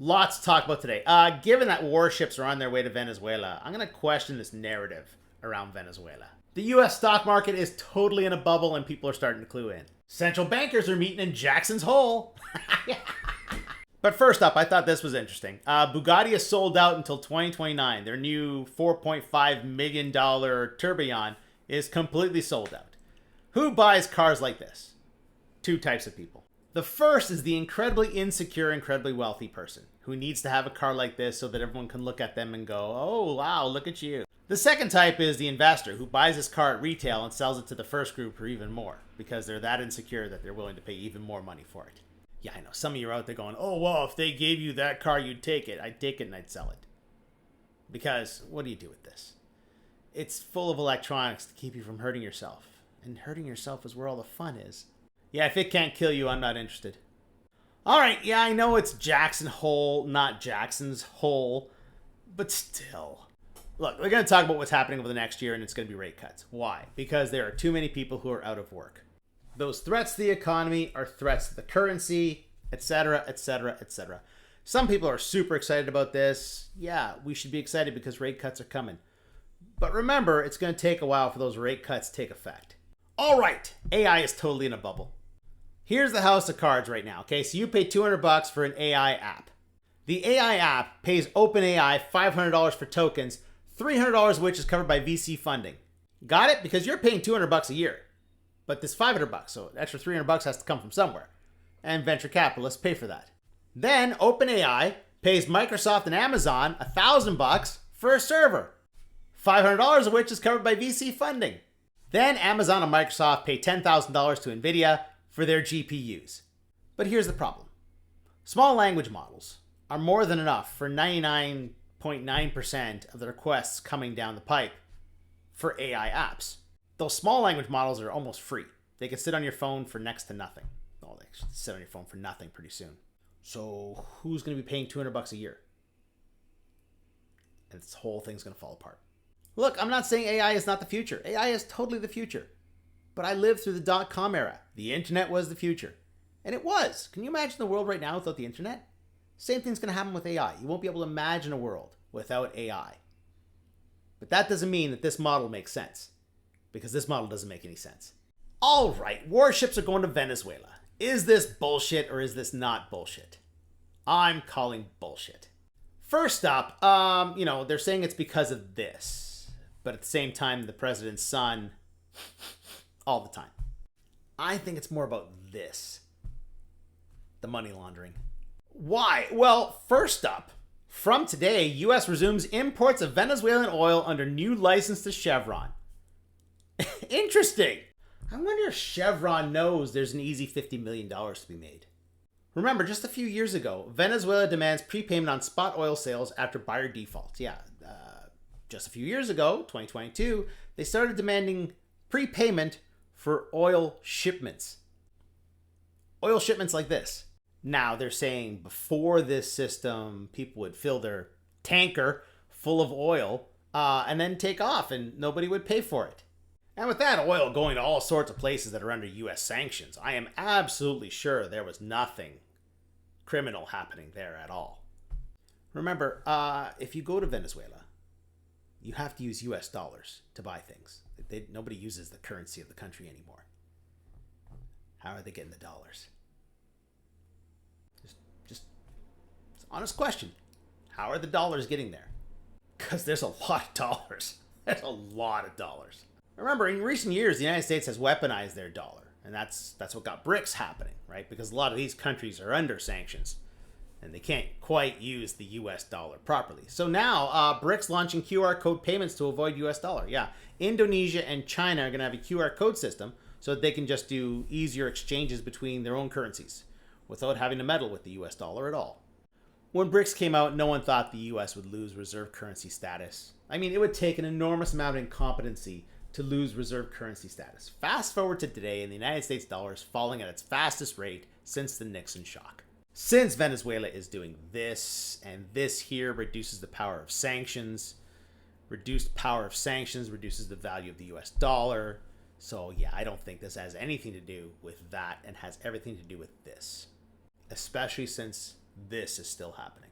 Lots to talk about today. Given that warships are on their way to Venezuela, I'm going to question this narrative around Venezuela. The US stock market is totally in a bubble and people are starting to clue in. Central bankers are meeting in Jackson's Hole. But first up, I thought this was interesting. Bugatti is sold out until 2029. Their new $4.5 million tourbillon is completely sold out. Who buys cars like this? Two types of people. The first is the incredibly insecure, incredibly wealthy person who needs to have a car like this so that everyone can look at them and go, oh, wow, look at you. The second type is the investor who buys his car at retail and sells it to the first group for even more because they're that insecure that they're willing to pay even more money for it. Yeah, I know. Some of you are out there going, oh, well, if they gave you that car, you'd take it. I'd take it and I'd sell it. Because what do you do with this? It's full of electronics to keep you from hurting yourself. And hurting yourself is where all the fun is. Yeah, if it can't kill you, I'm not interested. All right, yeah, I know it's Jackson Hole, not Jackson's Hole. But still. Look, we're going to talk about what's happening over the next year, and it's going to be rate cuts. Why? Because there are too many people who are out of work. Those threats to the economy are threats to the currency, etc., etc., etc. Some people are super excited about this. Yeah, we should be excited because rate cuts are coming. But remember, it's going to take a while for those rate cuts to take effect. All right, AI is totally in a bubble. Here's the house of cards right now, okay? So you pay $200 for an AI app. The AI app pays OpenAI $500 for tokens, $300 of which is covered by VC funding. Got it? Because you're paying $200 a year. But this $500, so an extra $300 has to come from somewhere. And venture capitalists pay for that. Then OpenAI pays Microsoft and Amazon $1,000 for a server, $500 of which is covered by VC funding. Then Amazon and Microsoft pay $10,000 to NVIDIA for their GPUs. But here's the problem. Small language models are more than enough for 99.9% of the requests coming down the pipe for AI apps. Those small language models are almost free. They can sit on your phone for next to nothing. Oh, they should sit on your phone for nothing pretty soon. So who's going to be paying $200 a year? And this whole thing's going to fall apart. Look, I'm not saying AI is not the future. AI is totally the future. But I lived through the dot-com era. The internet was the future. And it was. Can you imagine the world right now without the internet? Same thing's going to happen with AI. You won't be able to imagine a world without AI. But that doesn't mean that this model makes sense. Because this model doesn't make any sense. All right, warships are going to Venezuela. Is this bullshit or is this not bullshit? I'm calling bullshit. First up, they're saying it's because of this. But at the same time, the president's son, all the time. I think it's more about this. The money laundering. Why? Well, first up, from today, U.S. resumes imports of Venezuelan oil under new license to Chevron. Interesting. I wonder if Chevron knows there's an easy $50 million to be made. Remember, just a few years ago, Venezuela demands prepayment on spot oil sales after buyer defaults. Yeah, just a few years ago, 2022, they started demanding prepayment for oil shipments. Oil shipments like this. Now, they're saying before this system, people would fill their tanker full of oil and then take off and nobody would pay for it. And with that oil going to all sorts of places that are under U.S. sanctions, I am absolutely sure there was nothing criminal happening there at all. Remember, if you go to Venezuela, you have to use U.S. dollars to buy things. Nobody uses the currency of the country anymore. How are they getting the dollars? Just it's an honest question. How are the dollars getting there? Because there's a lot of dollars. There's a lot of dollars. Remember, in recent years, the United States has weaponized their dollar. And that's what got BRICS happening, right? Because a lot of these countries are under sanctions. And they can't quite use the US dollar properly. So now, BRICS launching QR code payments to avoid US dollar. Yeah, Indonesia and China are going to have a QR code system so that they can just do easier exchanges between their own currencies without having to meddle with the US dollar at all. When BRICS came out, no one thought the US would lose reserve currency status. I mean, it would take an enormous amount of incompetency to lose reserve currency status. Fast forward to today, and the United States dollar is falling at its fastest rate since the Nixon shock. Since Venezuela is doing this, and this here reduces the power of sanctions, reduced power of sanctions reduces the value of the US dollar. So yeah, I don't think this has anything to do with that and has everything to do with this. Especially since this is still happening.